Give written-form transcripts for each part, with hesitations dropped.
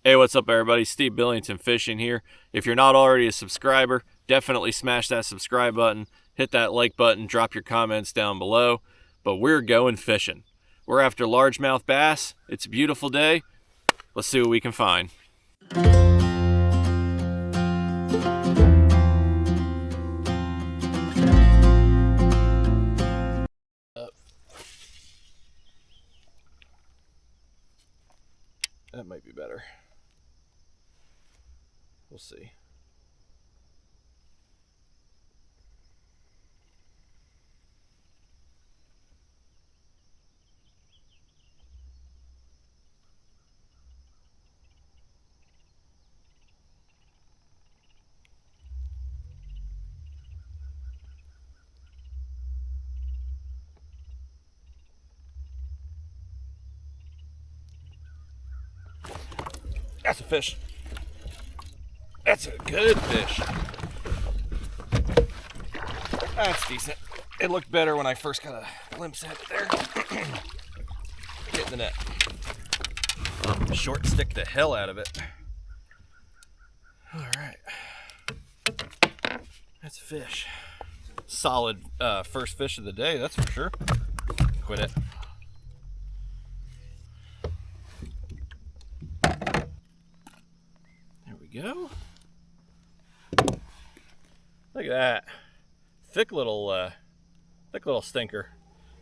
Hey, what's up everybody? Steve Billington Fishing here. If you're not already a subscriber, definitely smash that subscribe button, hit that like button, drop your comments down below. But we're going fishing. We're after largemouth bass. It's a beautiful day. Let's see what we can find. That might be better. We'll see. That's a fish. That's a good fish. That's decent. It looked better when I first got a glimpse at it there. Get in the net. Short stick the hell out of it. All right. That's a fish. Solid first fish of the day, that's for sure. Quit it. There we go. Look at that. Thick little stinker.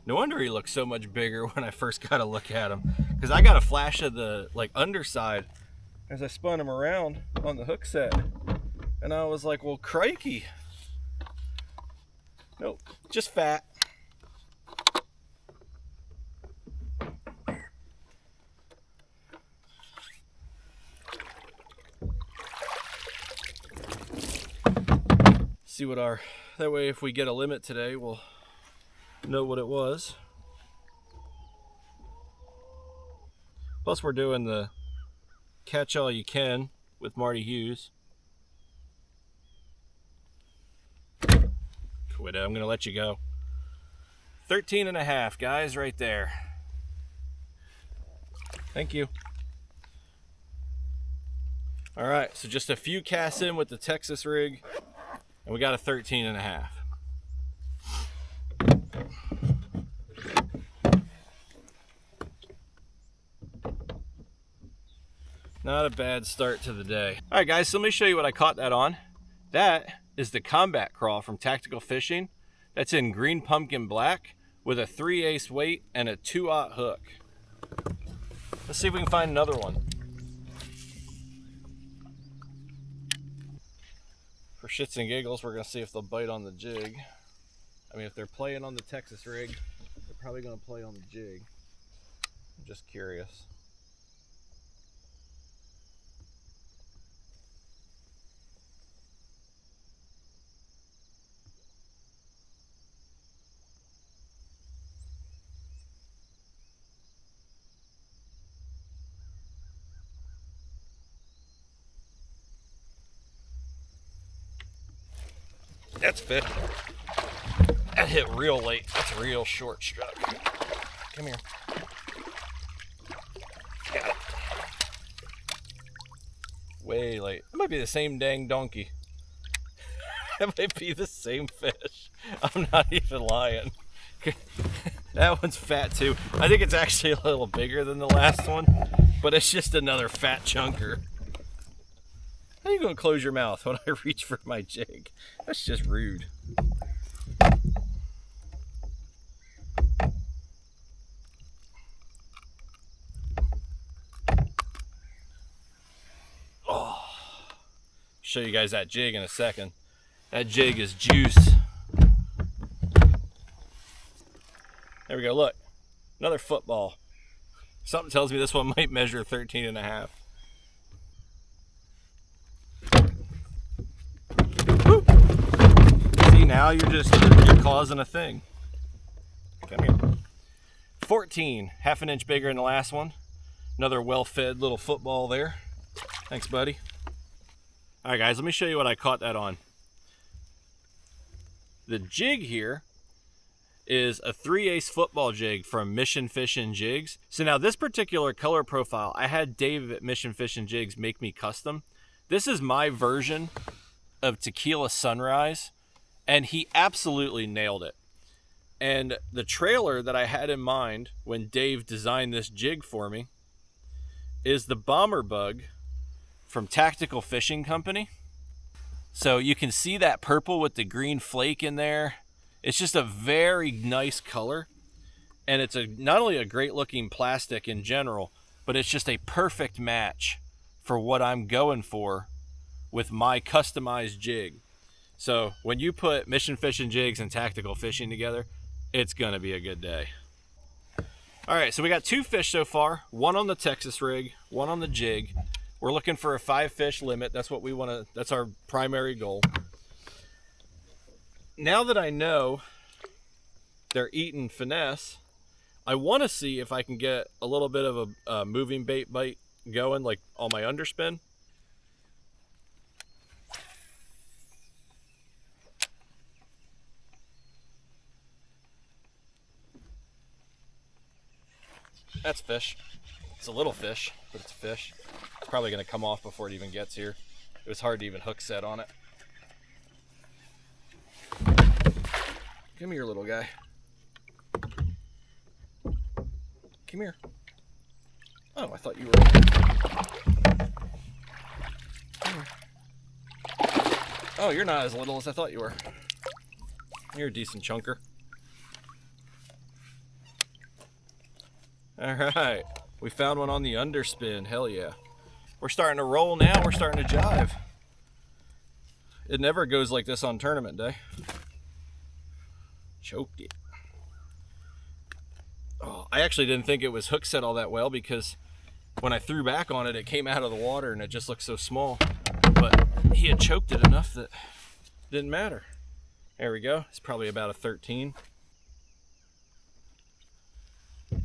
No wonder he looks so much bigger when I first got a look at him. Because I got a flash of the underside as I spun him around on the hook set. And I was like, well, crikey. Nope, just fat. See what that way if we get a limit today, we'll know what it was. Plus we're doing the catch all you can with Marty Hughes. Quit it, I'm gonna let you go. 13.5, guys, right there. Thank you. All right, so just a few casts in with the Texas rig, and we got a 13.5. Not a bad start to the day. All right, guys, so let me show you what I caught that on. That is the Combat Crawl from Tactical Fishing. That's in green pumpkin black with a 3/8 weight and a 2/0 hook. Let's see if we can find another one. For shits and giggles, we're gonna see if they'll bite on the jig. I mean, if they're playing on the Texas rig, they're probably gonna play on the jig. I'm just curious. That's fit. That hit real late. That's a real short stroke. Come here. Got it. Way late. It might be the same dang donkey. That might be the same fish. I'm not even lying. That one's fat too. I think it's actually a little bigger than the last one, but it's just another fat chunker. How are you gonna close your mouth when I reach for my jig? That's just rude. Oh, show you guys that jig in a second. That jig is juice. There we go, look. Another football. Something tells me this one might measure 13.5. Now you're causing a thing. Come here. 14, half an inch bigger than the last one. Another well-fed little football there. Thanks, buddy. All right, guys, let me show you what I caught that on. The jig here is a 3/8 football jig from Mission Fishing Jigs. So now this particular color profile, I had Dave at Mission Fishing Jigs make me custom. This is my version of Tequila Sunrise, and he absolutely nailed it. And the trailer that I had in mind when Dave designed this jig for me is the Bomber Bug from Tactical Fishing Company. So you can see that purple with the green flake in there. It's just a very nice color, and it's not only a great looking plastic in general, but it's just a perfect match for what I'm going for with my customized jig. So when you put Mission Fishing Jigs and Tactical Fishing together, it's gonna be a good day. All right, so we got 2 fish so far, one on the Texas rig, one on the jig. We're looking for a 5 fish limit. That's what we wanna, that's our primary goal. Now that I know they're eating finesse, I want to see if I can get a little bit of a moving bait bite going, like on my underspin. That's fish. It's a little fish, but it's a fish. It's probably going to come off before it even gets here. It was hard to even hook set on it. Come here, little guy. Come here. Oh, I thought you were... Oh, you're not as little as I thought you were. You're a decent chunker. Alright, we found one on the underspin. Hell yeah. We're starting to roll now. We're starting to jive. It never goes like this on tournament day. Choked it. Oh, I actually didn't think it was hook set all that well, because when I threw back on it, it came out of the water and it just looked so small. But he had choked it enough that it didn't matter. There we go. It's probably about a 13. Come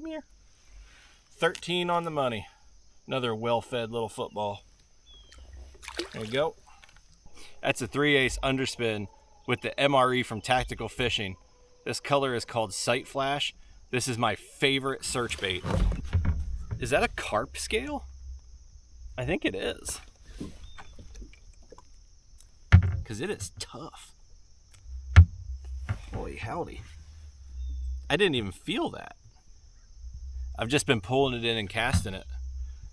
here. 13 on the money. Another well-fed little football. There you go. That's a 3/8 underspin with the MRE from Tactical Fishing. This color is called Sight Flash. This is my favorite search bait. Is that a carp scale? I think it is. Because it is tough. Holy howdy. I didn't even feel that. I've just been pulling it in and casting it.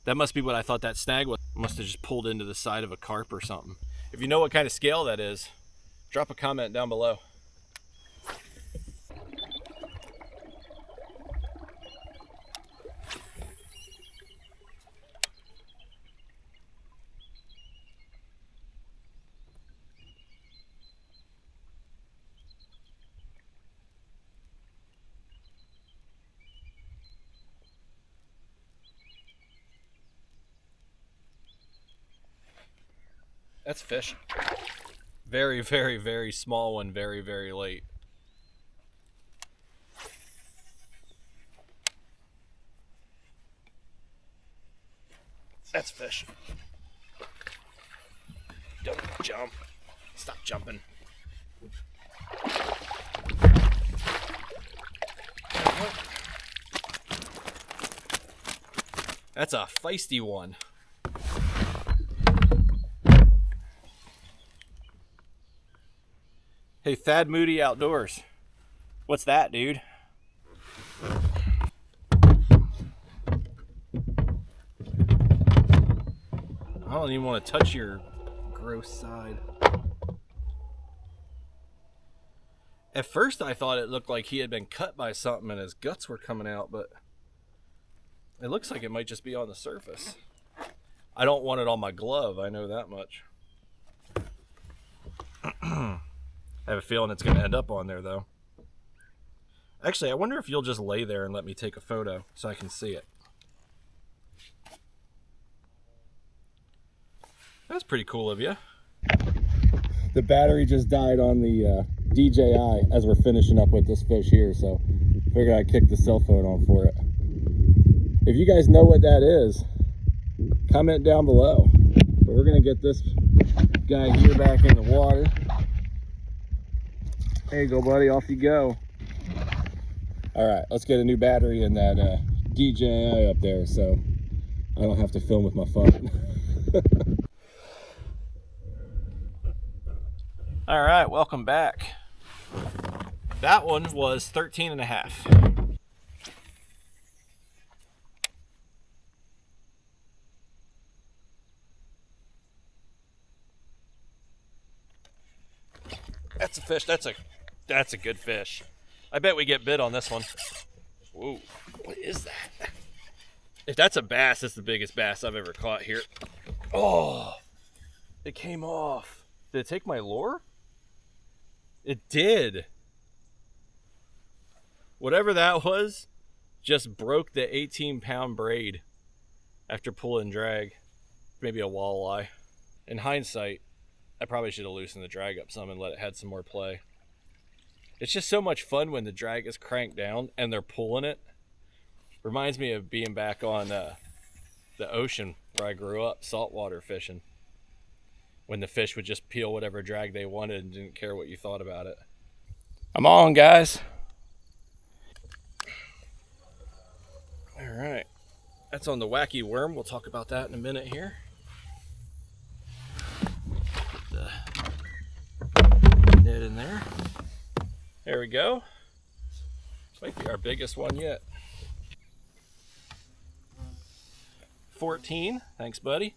That must be what I thought that snag was. Must have just pulled into the side of a carp or something. If you know what kind of scale that is, drop a comment down below. That's fish. Very, very, very small one, very, very late. That's fish. Don't jump. Stop jumping. That's a feisty one. Hey, Thad Moody Outdoors. What's that, dude? I don't even want to touch your gross side. At first I thought it looked like he had been cut by something and his guts were coming out, but it looks like it might just be on the surface. I don't want it on my glove, I know that much. I have a feeling it's going to end up on there, though. Actually, I wonder if you'll just lay there and let me take a photo so I can see it. That's pretty cool of you. The battery just died on the DJI as we're finishing up with this fish here, so figured I'd kick the cell phone on for it. If you guys know what that is, comment down below. But we're going to get this guy here back in the water. There you go, buddy. Off you go. All right, let's get a new battery in that DJI up there so I don't have to film with my phone. All right, welcome back. That one was 13 and a half. That's a fish. That's a good fish. I bet we get bit on this one. Whoa, what is that? If that's a bass, that's the biggest bass I've ever caught here. Oh, it came off. Did it take my lure? It did. Whatever that was, just broke the 18-pound braid after pulling drag. Maybe a walleye. In hindsight, I probably should have loosened the drag up some and let it have some more play. It's just so much fun when the drag is cranked down and they're pulling it. Reminds me of being back on the ocean where I grew up, saltwater fishing. When the fish would just peel whatever drag they wanted and didn't care what you thought about it. I'm on, guys. All right. That's on the wacky worm. We'll talk about that in a minute here. Net in there. There we go. Might be our biggest one yet. 14. Thanks, buddy.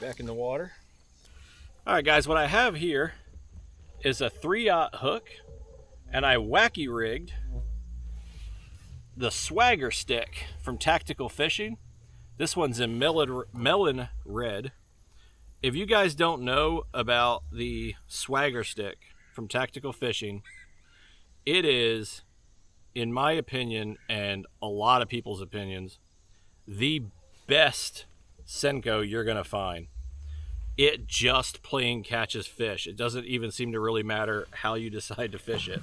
Back in the water. All right, guys, what I have here is a 3/0 hook, and I wacky rigged the swagger stick from Tactical Fishing. This one's in melon red. If you guys don't know about the swagger stick from Tactical Fishing, it is, in my opinion and a lot of people's opinions, the best Senko you're gonna find. It just plain catches fish. It doesn't even seem to really matter how you decide to fish it.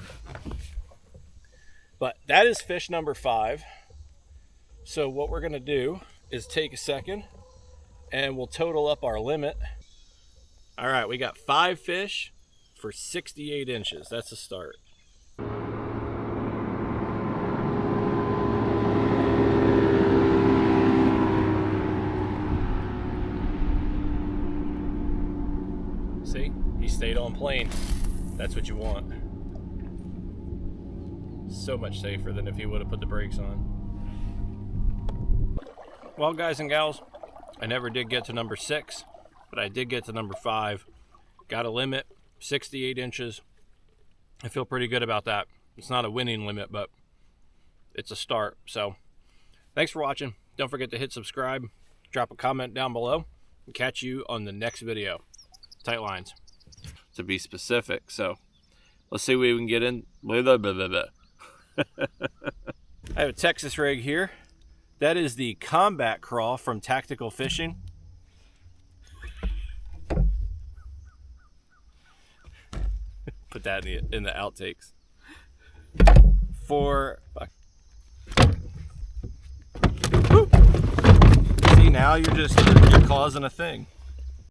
But that is fish number 5. So what we're gonna do is take a second and we'll total up our limit. All right, we got 5 fish for 68 inches. That's a start. See, he stayed on plane. That's what you want. So much safer than if he would have put the brakes on. Well, guys and gals, I never did get to number 6, but I did get to number 5. Got a limit, 68 inches. I feel pretty good about that. It's not a winning limit, but it's a start. So thanks for watching. Don't forget to hit subscribe, drop a comment down below, and catch you on the next video. Tight lines, to be specific. So let's see what we can get in. Blah, blah, blah, blah, blah. I have a Texas rig here. That is the Combat Crawl from Tactical Fishing. Put that in the outtakes. See, now you're causing a thing.